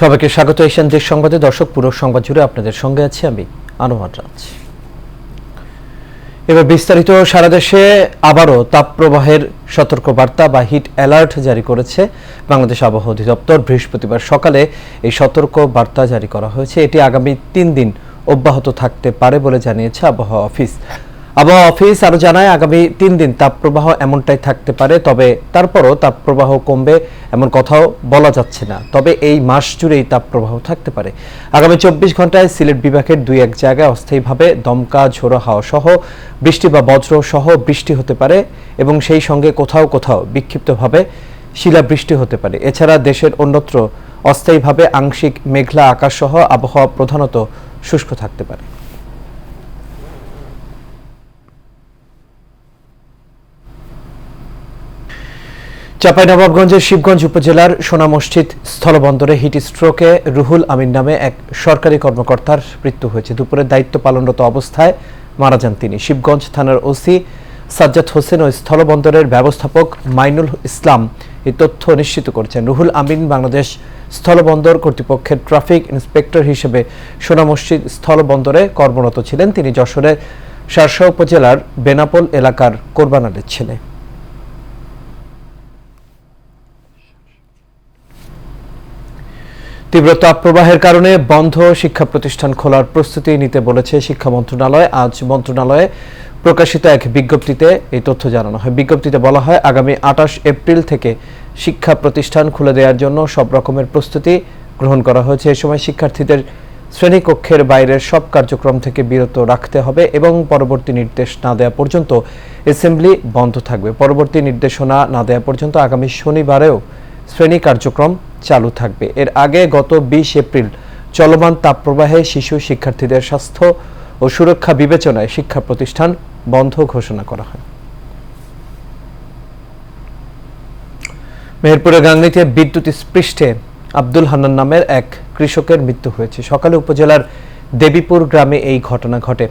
সবাইকে স্বাগত এশিয়ান দেশ সংবাদে। দর্শক, পুরো সংবাদ জুড়ে আপনাদের সঙ্গে আছি আমি আনোয়ার রাজ। এবার বিস্তারিত। সারা দেশে আবারও তাপপ্রবাহের সতর্কবার্তা বা হিট অ্যালার্ট জারি করেছে বাংলাদেশ আবহাওয়া অধিদপ্তর। বৃহস্পতিবার সকালে এই সতর্ক বার্তা জারি করা হয়েছে। এটি আগামী 3 দিন অব্যাহত থাকতে পারে বলে জানিয়েছে আবহাওয়া অফিস। আবহাওয়া অফিস আরও জানায়, আগামী 3 দিন তাপপ্রবাহ এমনটাই থাকতে পারে, তবে তারপরও তাপপ্রবাহ কমবে এমন কথাও বলা যাচ্ছে না। তবে এই মাস জুড়েই তাপপ্রবাহ থাকতে পারে। আগামী 24 ঘন্টায় সিলেট বিভাগের 2-1 জায়গায় অস্থায়ীভাবে দমকা ঝোড়ো হাওয়া সহ বৃষ্টি বা বজ্র সহ বৃষ্টি হতে পারে এবং সেই সঙ্গে কোথাও কোথাও বিক্ষিপ্তভাবে শিলাবৃষ্টি হতে পারে। এছাড়া দেশের অন্যত্র অস্থায়ীভাবে আংশিক মেঘলা আকাশ সহ আবহাওয়া প্রধানত শুষ্ক থাকতে পারে। চাঁপাইনবাবগঞ্জের শিবগঞ্জ উপজেলার সোনা মসজিদ স্থলবন্দরে হিট স্ট্রোকে রুহুল আমিন নামে এক সরকারি কর্মকর্তার মৃত্যু হয়েছে। দুপুরে দায়িত্ব পালনরত অবস্থায় মারা যান তিনি। শিবগঞ্জ থানার ওসি সাজ্জাদ হোসেন ও স্থলবন্দরের ব্যবস্থাপক মাইনুল ইসলাম এই তথ্য নিশ্চিত করেছেন। রুহুল আমিন বাংলাদেশ স্থলবন্দর কর্তৃপক্ষের ট্রাফিক ইন্সপেক্টর হিসেবে সোনা মসজিদ স্থলবন্দরে কর্মরত ছিলেন। তিনি যশোরের শার্শা উপজেলার বেনাপোল এলাকার কোরবান আলীর ছেলে। তীব্র তাপপ্রবাহের কারণে বন্ধ শিক্ষা প্রতিষ্ঠান খোলার প্রস্তুতি নিতে বলেছে শিক্ষা মন্ত্রণালয়। আজ মন্ত্রণালয়ে প্রকাশিত এক বিজ্ঞপ্তিতে এই তথ্য জানানো হয়। বিজ্ঞপ্তিতে বলা হয়, আগামী 28 এপ্রিল থেকে শিক্ষা প্রতিষ্ঠান খুলে দেওয়ার জন্য সব রকমের প্রস্তুতি গ্রহণ করা হয়েছে। এ সময় শিক্ষার্থীদের শ্রেণীকক্ষের বাইরের সব কার্যক্রম থেকে বিরত রাখতে হবে এবং পরবর্তী নির্দেশ না দেওয়া পর্যন্ত অ্যাসেম্বলি বন্ধ থাকবে। পরবর্তী নির্দেশনা না দেওয়া পর্যন্ত আগামী শনিবারেও শ্রেণী কার্যক্রম চালু থাকবে। এর আগে গত 20 এপ্রিল চলমান তাপপ্রবাহে শিশু শিক্ষার্থীদের স্বাস্থ্য ও সুরক্ষা বিবেচনায় শিক্ষা প্রতিষ্ঠান বন্ধ ঘোষণা করা হয়। মেহেরপুরের গাংনীতে বিদ্যুৎ স্পৃষ্টে আব্দুল হান্নান নামের এক কৃষকের মৃত্যু হয়েছে। সকালে উপজেলার দেবীপুর গ্রামে এই ঘটনা ঘটে।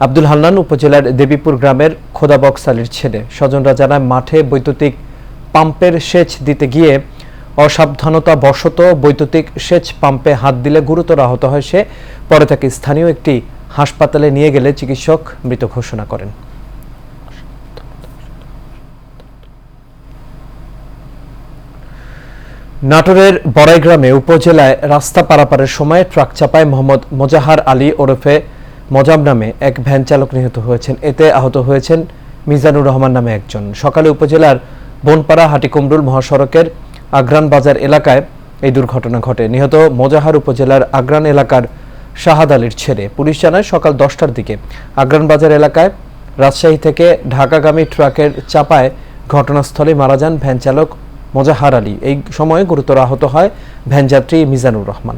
আব্দুল হান্নান উপজেলার দেবীপুর গ্রামের খোদাবক্স আলীর ছেলে। স্বজনরা জানায়, মাঠে বৈদ্যুতিক পাম্পের সেচ দিতে গিয়ে অসাবধানতা বশত বৈদ্যুতিক সেচ পাম্পে হাত দিলে গুরুতর আহত হয় সে। পরে তাকে স্থানীয় একটি হাসপাতালে নিয়ে গেলে চিকিৎসক মৃত ঘোষণা করেন। নাটোরের বড়াইগ্রামে উপজেলায় রাস্তা পারাপারের সময় ট্রাক চাপায় মোহাম্মদ মোজাহার আলী ওরফে মজাম নামে এক ভ্যান চালক নিহত হয়েছেন। এতে আহত হয়েছেন মিজানুর রহমান নামে একজন। সকালে উপজেলার বনপাড়া হাটিকুমরুল মহাসড়কের আগ্রান বাজার এলাকায় এই দুর্ঘটনা ঘটে। নিহত মোজাহার উপজেলার আগ্রান এলাকার শাহাদ আলীর ছেলে। পুলিশ জানায়, সকাল 10টার দিকে আগ্রান বাজার এলাকায় রাজশাহী থেকে ঢাকাগামী ট্রাকের চাপায় ঘটনাস্থলে মারা যান ভ্যান চালক মোজাহার আলী। এই সময় গুরুতর আহত হয় ভ্যানযাত্রী মিজানুর রহমান।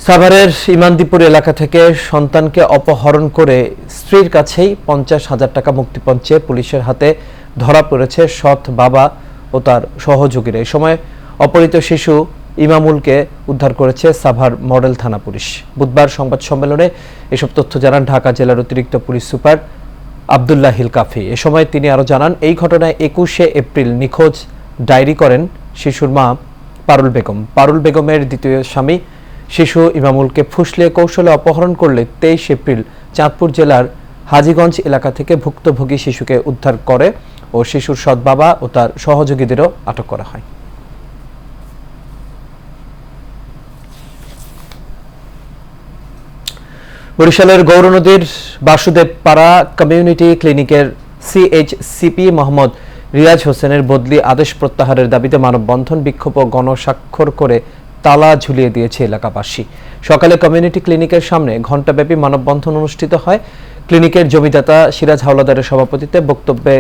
সাভারের ইমানদীপুর এলাকা থেকে সন্তানকে অপহরণ করে স্ত্রীর কাছেই 50,000 টাকা মুক্তিপণ চেয়ে পুলিশের হাতে ধরা পড়েছে সৎ বাবা ও তার সহযোগীরা। এই সময় অপহৃত শিশু ইমামুলকে উদ্ধার করেছে সাভার মডেল থানা পুলিশ। বুধবার সংবাদ সম্মেলনে এসব তথ্য জানান ঢাকা জেলার অতিরিক্ত পুলিশ সুপার আব্দুল্লাহ হিল কাফি। এ সময় তিনি আরও জানান, এই ঘটনায় 21 এপ্রিল নিখোঁজ ডায়েরি করেন শিশুর মা পারুল বেগম। পারুল বেগমের দ্বিতীয় স্বামী শিশু ইমামুলকে ফুসলে কৌশলে অপহরণ করলে 23 এপ্রিল চাঁদপুর জেলার হাজীগঞ্জ এলাকা থেকে ভুক্তভোগী শিশুকে উদ্ধার করে ও শিশুর সৎ বাবা ও তার সহযোগীদেরও আটক করা হয়। বরিশালের গৌরনদীর বাসুদেব পাড়া কমিউনিটি ক্লিনিকের সিএইচসিপি মোহাম্মদ রিয়াজ হোসেনের বদলি আদেশ প্রত্যাহারের দাবিতে মানববন্ধন, বিক্ষোভ ও গণস্বাক্ষর করে তালা ঝুলিয়ে দিয়েছে এলাকাবাসী। সকালে কমিউনিটি ক্লিনিকের সামনে ঘণ্টাব্যাপী মানববন্ধন অনুষ্ঠিত হয়। ক্লিনিকের জমিদাতা সিরাজ হাওলাদারের সভাপতিত্বে বক্তব্যে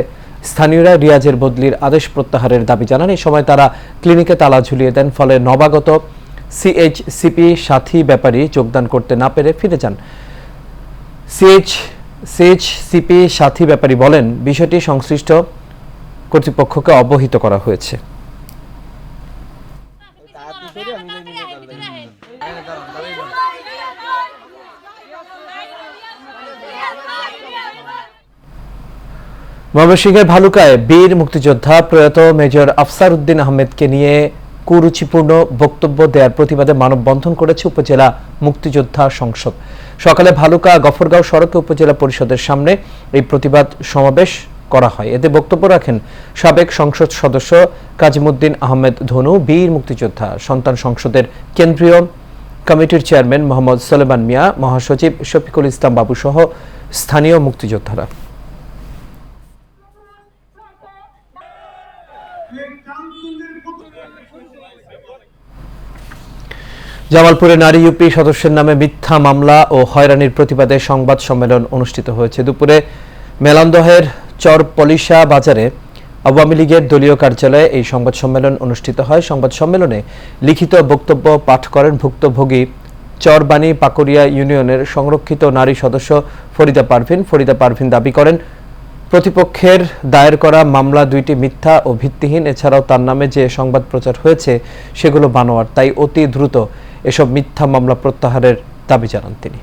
স্থানীয়রা রিয়াজের বদলির আদেশ প্রত্যাহারের দাবি জানান। এই সময় তারা ক্লিনিকে তালা ঝুলিয়ে দেন। ফলে নবাগত সিএইচসিপি সাথী ব্যাপারী যোগদান করতে না পেরে ফিরে যান। সিএইচসিপি সাথী ব্যাপারী বলেন, বিষয়টি সংশ্লিষ্ট কর্তৃপক্ষকে অবহিত করা হয়েছে। ময়মনসিংহের ভালুকায় বীর মুক্তিযোদ্ধা প্রয়াত মেজর আফসার উদ্দিন আহমেদকে নিয়ে কুরুচিপূর্ণ বক্তব্য দেওয়ার প্রতিবাদে মানববন্ধন করেছে উপজেলা মুক্তিযোদ্ধা সংসদ। সকালে ভালুকা গফরগাঁও সড়কে উপজেলা পরিষদের সামনে এই প্রতিবাদ সমাবেশ করা হয়। এতে বক্তব্য রাখেন সাবেক সংসদ সদস্য কাজিমুদ্দিন আহমেদ ধনু, বীর মুক্তিযোদ্ধা সন্তান সংসদের কেন্দ্রীয় কমিটির চেয়ারম্যান মোহাম্মদ সুলেমান মিয়া, মহাসচিব শফিকুল ইসলাম বাবু সহ স্থানীয় মুক্তিযোদ্ধারা। জামালপুরে নারী ইউপি সদস্যের নামে মিথ্যা মামলা ও হয়রানির প্রতিবাদে সংবাদ সম্মেলন অনুষ্ঠিত হয়েছে। দুপুরে মেলান্দহের চরপলিশা বাজারে আওয়ামী লীগের দলীয় কার্যালয়ে এই সংবাদ সম্মেলন অনুষ্ঠিত হয়। সংবাদ সম্মেলনে লিখিত বক্তব্য পাঠ করেন ভুক্তভোগী চরবানি পাকুড়িয়া ইউনিয়নের সংরক্ষিত নারী সদস্য ফরিদা পারভিন। ফরিদা পারভিন দাবি করেন, প্রতিপক্ষের দায়ের করা মামলা দুইটি মিথ্যা ও ভিত্তিহীন। এছাড়াও তার নামে যে সংবাদ প্রচার হয়েছে সেগুলো বানোয়ার। তাই অতি দ্রুত এসব মিথ্যা মামলা প্রত্যাহারের দাবি জানান তিনি।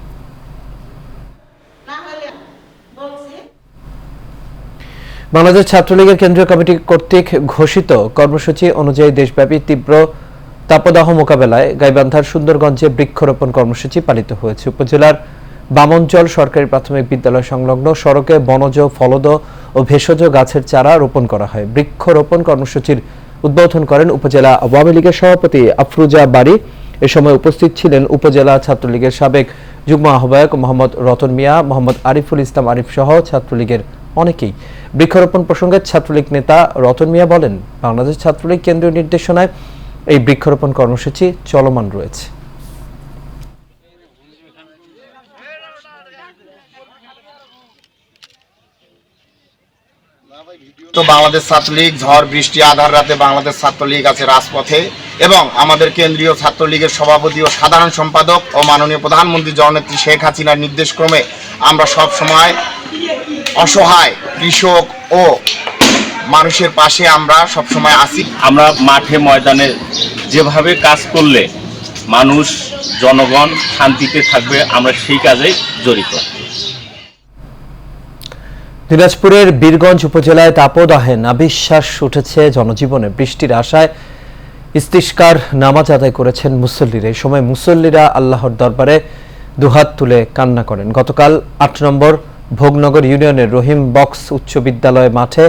বাংলাদেশ ছাত্রলীগের কেন্দ্রীয় কমিটি কর্তৃক ঘোষিত কর্মসূচি অনুযায়ী দেশব্যাপী তীব্র তাপদাহ মোকাবেলায় গাইবান্ধার সুন্দরগঞ্জে বৃক্ষরোপণ কর্মসূচি পালিত হয়েছে। উপজেলার বামনচল সরকারি প্রাথমিক বিদ্যালয় সংলগ্ন সড়কে বনজ, ফলদ ও ভেষজ গাছের চারা রোপণ করা হয়। বৃক্ষরোপণ কর্মসূচির উদ্বোধন করেন উপজেলা আওয়ামী লীগের সভাপতি আফরুজা বারী। এ সময় উপস্থিত ছিলেন উপজেলা ছাত্রলীগের সাবেক যুগ্ম আহ্বায়ক মোহাম্মদ রতন মিয়া, মোহাম্মদ আরিফুল ইসলাম আরিফ সহ ছাত্রলীগের অনেকেই। বৃক্ষরোপণ প্রসঙ্গে ছাত্রলীগ নেতা রতন মিয়া বলেন, বাংলাদেশ ছাত্রলীগ কেন্দ্রীয় নির্দেশনায় এই বৃক্ষরোপণ কর্মসূচি চলমান রয়েছে। তো বাংলাদেশ ছাত্রলীগ ঝড় বৃষ্টি আধার রাতে বাংলাদেশ ছাত্রলীগ আছে রাজপথে এবং আমাদের কেন্দ্রীয় ছাত্রলীগের সভাপতি ও সাধারণ সম্পাদক ও মাননীয় প্রধানমন্ত্রী জননেত্রী শেখ হাসিনার নির্দেশক্রমে আমরা সব সময় অসহায় কৃষক ও মানুষের পাশে আমরা সব সময় আছি। আমরা মাঠে ময়দানে যেভাবে কাজ করলে মানুষ জনগণ শান্তিতে থাকবে, আমরা সেই কাজে জড়িত। দিনাজপুরের বীরগঞ্জ উপজেলায় তাপদাহে নাভিশ্বাস উঠেছে জনজীবনে। বৃষ্টির আশায় ইস্তিস্কার নামাজ আদায় করেছেন মুসল্লিরা। এই সময় মুসল্লিরা আল্লাহর দরবারে দুহাত তুলে কান্না করেন। গতকাল ৮ নম্বর ভোগনগর ইউনিয়নের রহিম বক্স উচ্চ বিদ্যালয় মাঠে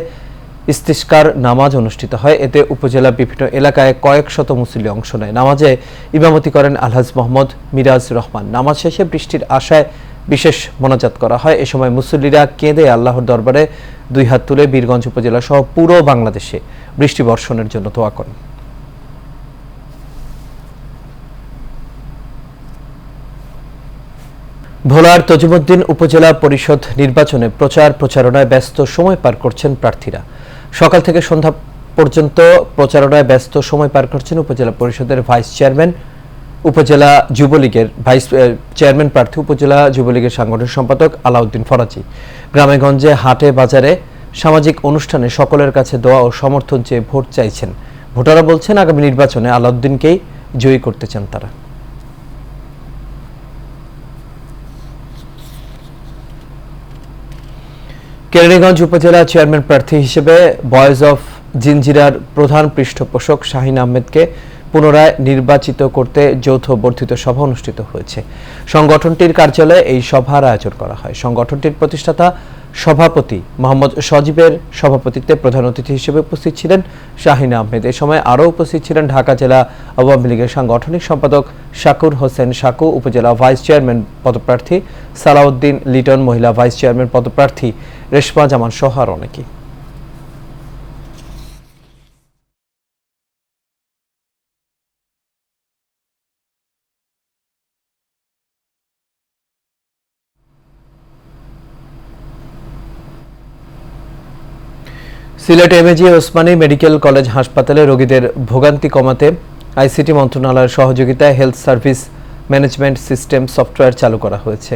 ইস্তিস্কার নামাজ অনুষ্ঠিত হয়। এতে উপজেলার বিভিন্ন এলাকায় কয়েক শত মুসল্লি অংশ নেয়। নামাজে ইমামতি করেন আলহাজ মোহাম্মদ মিরাজ রহমান। নামাজ শেষে বৃষ্টির আশায় বিশেষ মোনাজাত করা হয়। এ সময় মুসল্লিরা কেঁদে আল্লাহর দরবারে দুই হাত তুলে বীরগঞ্জ উপজেলা সহ পুরো বাংলাদেশে বৃষ্টি বর্ষণের জন্য দোয়া করেন। ভোলার তজিমুদ্দিন উপজেলা পরিষদ নির্বাচনে প্রচারণায় ব্যস্ত সময় পার করছেন প্রার্থীরা। সকাল থেকে সন্ধ্যা পর্যন্ত প্রচারণায় ব্যস্ত সময় পার করছেন উপজেলা পরিষদের ভাইস চেয়ারম্যান, উপজেলা যুবলীগের ভাইস চেয়ারম্যান প্রার্থী, উপজেলা যুবলীগের সাংগঠনিক সম্পাদক আলাউদ্দিন ফরাজি। গ্রামেগঞ্জে, হাটে, বাজারে, সামাজিক অনুষ্ঠানে সকলের কাছে দোয়া ও সমর্থন চেয়ে ভোট চাইছেন। ভোটাররা বলছেন, আগামী নির্বাচনে আলাউদ্দিনকেই জয়ী করতে চান তারা। কেরানীগঞ্জ উপজেলা চেয়ারম্যান প্রার্থী হিসেবে বয়েজ অফ জিঞ্জিরার প্রধান পৃষ্ঠপোষক শাহিন আহমেদকে পুনরায় নির্বাচিত করতে যৌথ বর্ধিত সভা অনুষ্ঠিত হয়েছে। সংগঠনটির কার্যালয়ে এই সভার আয়োজন করা হয়। সংগঠনটির প্রতিষ্ঠাতা সভাপতি মোহাম্মদ সজীবের সভাপতিত্বে প্রধান অতিথি হিসেবে উপস্থিত ছিলেন শাহিন আহমেদ। এ সময় আরও উপস্থিত ছিলেন ঢাকা জেলা আওয়ামী লীগের সাংগঠনিক সম্পাদক শাকুর হোসেন শাকু, উপজেলা ভাইস চেয়ারম্যান পদপ্রার্থী সালাউদ্দিন লিটন, মহিলা ভাইস চেয়ারম্যান পদপ্রার্থী রেশমা জামান সহ আর অনেকেই। Sylhet MAG Osmani medical college হাসপাতালে রোগীদের ভোগান্তি কমাতে আইসিটি মন্ত্রণালয়ের সহযোগিতায় health service management system software চালু করা হয়েছে।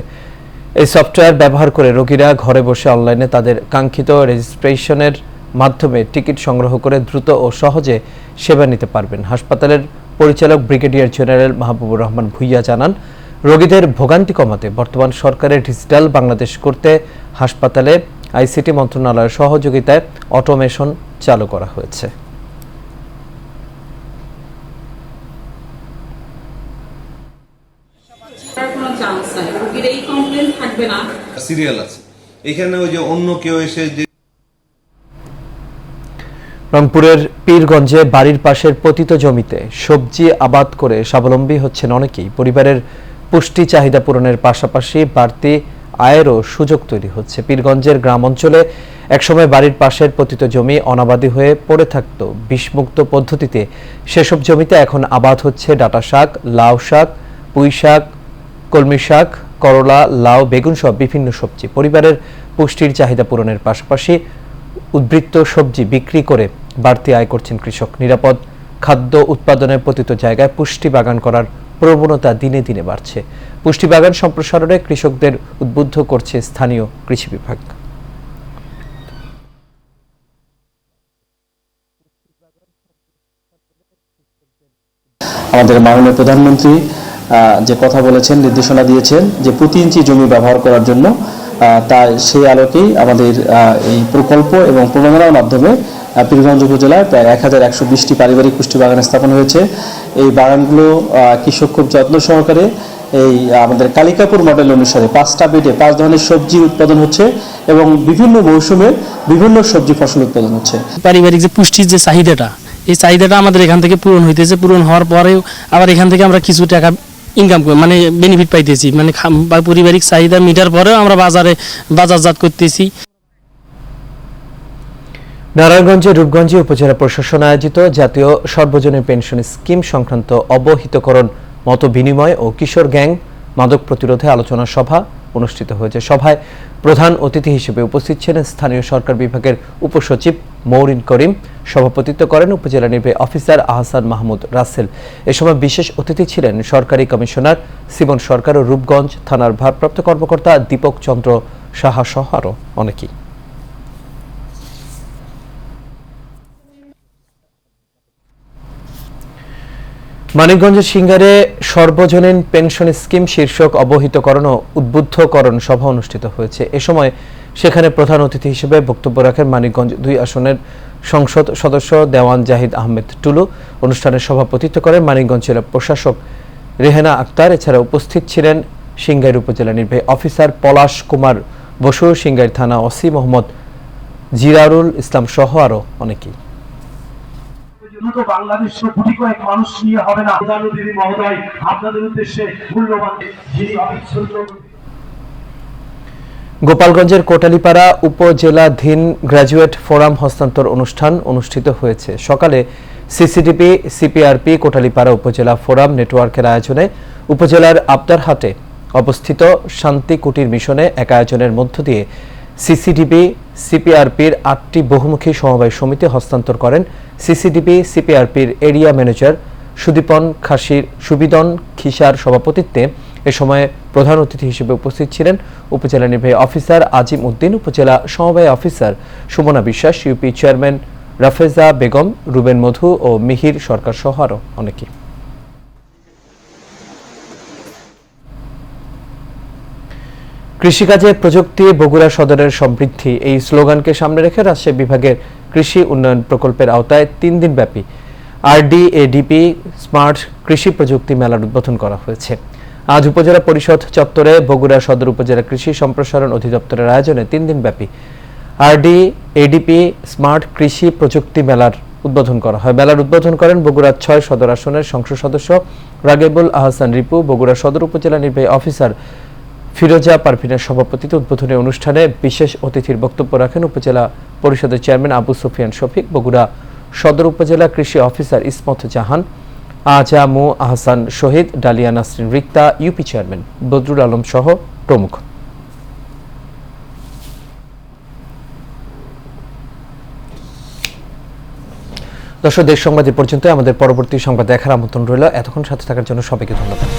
এই সফটওয়্যার ব্যবহার করে রোগীরা ঘরে বসে অনলাইনে তাদের কাঙ্ক্ষিত রেজিস্ট্রেশনের মাধ্যমে টিকিট সংগ্রহ করে দ্রুত ও সহজে সেবা নিতে পারবেন। হাসপাতালের পরিচালক ব্রিগেডিয়ার জেনারেল মাহবুবুর রহমান ভুইয়া জানান, রোগীদের ভোগান্তি কমাতে বর্তমান সরকারের ডিজিটাল বাংলাদেশ করতে হাসপাতালে আইসিটি মন্ত্রণালয়ের সহযোগিতায় অটোমেশন চালু করা হয়েছে। সিরিয়াল আছে এখানে, ওই যে অন্য কেউ এসে যে রংপুরের পীরগঞ্জে বাড়ির পাশের পতিত জমিতে সবজি আবাদ করে স্বাবলম্বী হচ্ছেন অনেকেই। পরিবারের পুষ্টি চাহিদা পূরণের পাশাপাশি বাড়তি আয়েরও সুযোগ তৈরি হচ্ছে। পীরগঞ্জের গ্রাম অঞ্চলে একসময় বাড়ির পাশের পতিত জমি অনাবাদি হয়ে পড়ে থাকত। বিষমুক্ত পদ্ধতিতে সেসব জমিতে এখন আবাদ হচ্ছে ডাঁটা শাক, লাউ শাক, পুঁই শাক, কলমি শাক, করলা, লাউ, বেগুন সহ বিভিন্ন সবজি। পরিবারের পুষ্টির চাহিদা পূরণের পাশাপাশি উদ্বৃত্ত সবজি বিক্রি করে বাড়তি আয় করছেন কৃষক। নিরাপদ খাদ্য উৎপাদনের পতিত জায়গায় পুষ্টি বাগান করার প্রবণতা দিনে দিনে বাড়ছে। পুষ্টি বাগান সম্প্রসারণে কৃষকদের উদ্বুদ্ধ করছে স্থানীয় কৃষি বিভাগ। আমাদের মাননীয় প্রধানমন্ত্রী যে কথা বলেছেন, নির্দেশনা দিয়েছেন যে প্রতি ইঞ্চি জমি ব্যবহার করার জন্য, তাই সেই আলোকেই আমাদের এই প্রকল্প এবং প্রণোদনার মাধ্যমে পীরগঞ্জ উপজেলায় প্রায় 1120টি পারিবারিক পুষ্টি বাগান স্থাপন হয়েছে। এই বাগানগুলো কৃষক খুব যত্ন সহকারে এই আমাদের কালিকাপুর মডেল অনুসারে 5টা বেডে 5 ধরনের সবজি উৎপাদন হচ্ছে এবং বিভিন্ন মৌসুমে বিভিন্ন সবজি ফসল উৎপাদন হচ্ছে। পারিবারিক যে পুষ্টির যে চাহিদাটা, এই চাহিদাটা আমাদের এখান থেকে পূরণ হইতেছে। পূরণ হওয়ার পরেও আবার এখান থেকে আমরা কিছু টাকা ইনকাম মানে বেনিফিট পাইতেছি, মানে পারিবারিক চাহিদা মিটার পরেও আমরা বাজারজাত করতেছি। নারায়ণগঞ্জের রূপগঞ্জে উপজেলা প্রশাসন আয়োজিত জাতীয় সর্বজনীন পেনশন স্কিম সংক্রান্ত অবহিতকরণ, মত বিনিময় ও কিশোর গ্যাং মাদক প্রতিরোধে আলোচনা সভা অনুষ্ঠিত হয়েছে। সভায় প্রধান অতিথি হিসেবে উপস্থিত ছিলেন স্থানীয় সরকার বিভাগের উপসচিব মৌরিন করিম। সভাপতিত্ব করেন উপজেলা নির্বাহী অফিসার আহসান মাহমুদ রাসেল। এ সময় বিশেষ অতিথি ছিলেন সরকারি কমিশনার সিমন সরকার ও রূপগঞ্জ থানার ভারপ্রাপ্ত কর্মকর্তা দীপক চন্দ্র সাহা সহ আরও অনেকেই। মানিকগঞ্জের সিঙ্গারে সর্বজনীন পেনশন স্কিম শীর্ষক অবহিতকরণ ও উদ্বুদ্ধকরণ সভা অনুষ্ঠিত হয়েছে। এ সময় সেখানে প্রধান অতিথি হিসেবে বক্তব্য রাখেন মানিকগঞ্জ 2 আসনের সংসদ সদস্য দেওয়ান জাহিদ আহমেদ টুলু। অনুষ্ঠানে সভাপতিত্ব করেন মানিকগঞ্জ জেলা প্রশাসক রেহেনা আক্তার। এছাড়া উপস্থিত ছিলেন সিঙ্গাইর উপজেলা নির্বাহী অফিসার পলাশ কুমার বসু, সিঙ্গাইর থানা ওসি মোহাম্মদ জিরারুল ইসলাম সহ আরও অনেকেই। বাংলাদেশের কোটি কয়েক মানুষ নিয়ে হবে না। প্রধানমন্ত্রী মহোদয়, আপনাদের উদ্দেশ্যে মূল্যবান যিনি অবিচ্ছেদ্য। গোপালগঞ্জের কোটালীপাড়া উপজেলাধীন গ্র্যাজুয়েট ফোরাম হস্তান্তর অনুষ্ঠান অনুষ্ঠিত হয়েছে। সকালে সিসিডিপি সিপিআরপি কোটালীপাড়া উপজেলা ফোরাম নেটওয়ার্কের আয়োজনে উপজেলার আবদারহাটে অবস্থিত শান্তি কুটির মিশনে এক আয়োজনের মধ্য দিয়ে সিসিডিপি সিপিআরপির 8টি বহুমুখী সমবায় সমিতি হস্তান্তর করেন সিসিডিপি সিপিআরপির এরিয়া ম্যানেজার সুবিদন খিসার সভাপতিত্বে। এ সময় প্রধান অতিথি হিসেবে উপস্থিত ছিলেন উপজেলা নির্বাহী অফিসার আজিম উদ্দিন, উপজেলা সমবায় officer Sumona Biswas, UP chairman Rafeza Begum, Ruben Madhu ও মিহির সরকার সহ আরও অনেকে। কৃষিকাজে প্রযুক্তি, বগুড়া সদরের সমৃদ্ধি, এই স্লোগানকে সামনে রেখে রাজশাহী বিভাগের কৃষি উন্নয়ন প্রকল্পের আওতায় 3 দিনব্যাপী RDADP স্মার্ট কৃষি প্রযুক্তি মেলার উদ্বোধন করা হয়েছে। আজ উপজেলা পরিষদ চত্বরে বগুড়া সদর উপজেলা কৃষি সম্প্রসারণ অধিদপ্তরের আয়োজনে 3 দিনব্যাপী RDADP স্মার্ট কৃষি প্রযুক্তি মেলার উদ্বোধন করা হয়। মেলার উদ্বোধন করেন বগুড়া 6 সদর আসনের সংসদ সদস্য রাগেবুল আহসান রিপু। বগুড়া সদর উপজেলা নির্বাহী অফিসার ফিরোজা পারভিনের সভাপতিত্বে উদ্বোধনী অনুষ্ঠানে বিশেষ অতিথির বক্তব্য রাখেন উপজেলা পরিষদের চেয়ারম্যান আবু সুফিয়ান শফিক, বগুড়া সদর উপজেলা কৃষি officer Ismat Jahan, Azamu Ahsan Shahid, Dalia Nasrin Rikta, UP chairman Badrul Alam সহ প্রমুখ। দর্শক, দেশ সংবাদ এ পর্যন্ত। আমাদের পরবর্তী সংবাদ দেখার আমন্ত্রণ রইল। এতক্ষণ সাথে থাকার জন্য সবাইকে ধন্যবাদ।